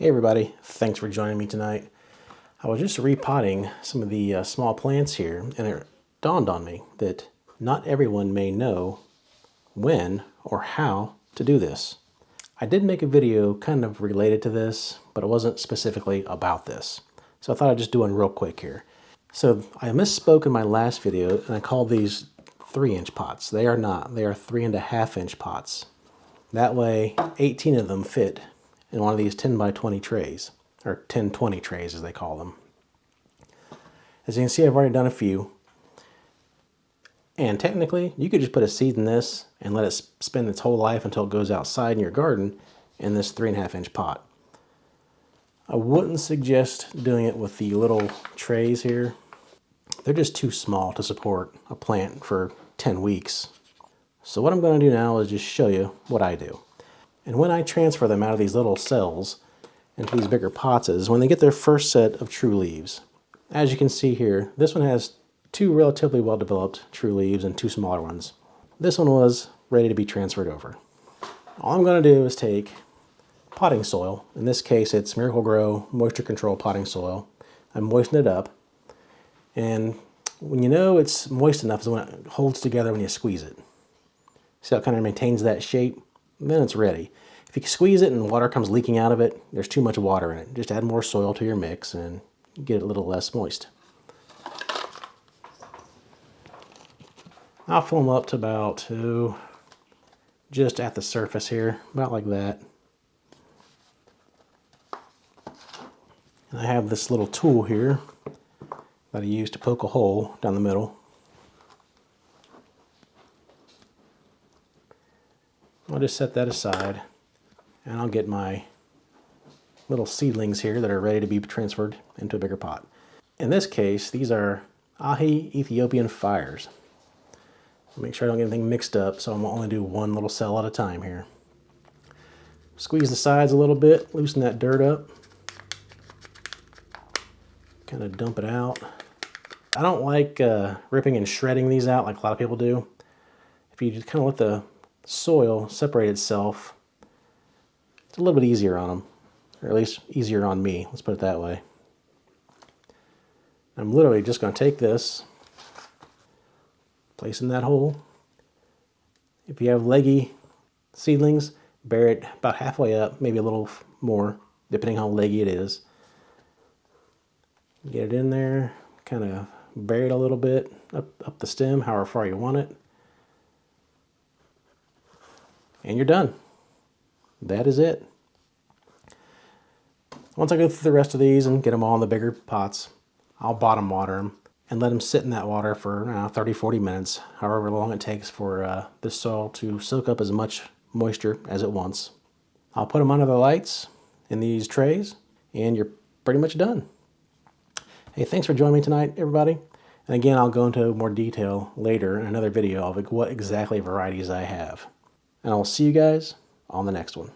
Hey everybody, thanks for joining me tonight. I was just repotting some of the small plants here, and it dawned on me that not everyone may know when or how to do this. I did make a video kind of related to this, but it wasn't specifically about this. So I thought I'd just do one real quick here. So I misspoke in my last video, and I called these 3-inch pots. They are not, they are 3.5-inch pots. That way, 18 of them fit in one of these 10 by 20 trays, or 10-20 trays as they call them. As you can see, I've already done a few. And technically, you could just put a seed in this and let it spend its whole life until it goes outside in your garden in this 3.5-inch pot. I wouldn't suggest doing it with the little trays here. They're just too small to support a plant for 10 weeks. So what I'm going to do now is just show you what I do. And when I transfer them out of these little cells into these bigger pots is when they get their first set of true leaves. As you can see here, this one has 2 relatively well-developed true leaves and 2 smaller ones. This one was ready to be transferred over. All I'm going to do is take potting soil. In this case, it's Miracle-Gro moisture control potting soil. I moisten it up. And when you know it's moist enough is when it holds together when you squeeze it. See how it kind of maintains that shape? Then it's ready. If you squeeze it and water comes leaking out of it, there's too much water in it. Just add more soil to your mix and get it a little less moist. I'll fill them up to about just at the surface here, about like that. And I have this little tool here that I use to poke a hole down the middle. I'll just set that aside, and I'll get my little seedlings here that are ready to be transferred into a bigger pot. In this case, these are Ahi Ethiopian fires. Make sure I don't get anything mixed up, so I'm going to only do one little cell at a time here. Squeeze the sides a little bit, loosen that dirt up. Kind of dump it out. I don't like ripping and shredding these out like a lot of people do. If you just kind of let the soil separate itself, it's a little bit easier on them, or at least easier on me, let's put it that way. I'm literally just going to take this, place in that hole. If you have leggy seedlings, bury it about halfway up, maybe a little more, depending how leggy it is. Get it in there, kind of bury it a little bit, up the stem, however far you want it. And you're done. That is it. Once I go through the rest of these and get them all in the bigger pots, I'll bottom water them and let them sit in that water for 30-40 minutes, however long it takes for this soil to soak up as much moisture as it wants. I'll put them under the lights in these trays, and you're pretty much done. Hey, thanks for joining me tonight, everybody. And again, I'll go into more detail later in another video of what exactly varieties I have. And I'll see you guys on the next one.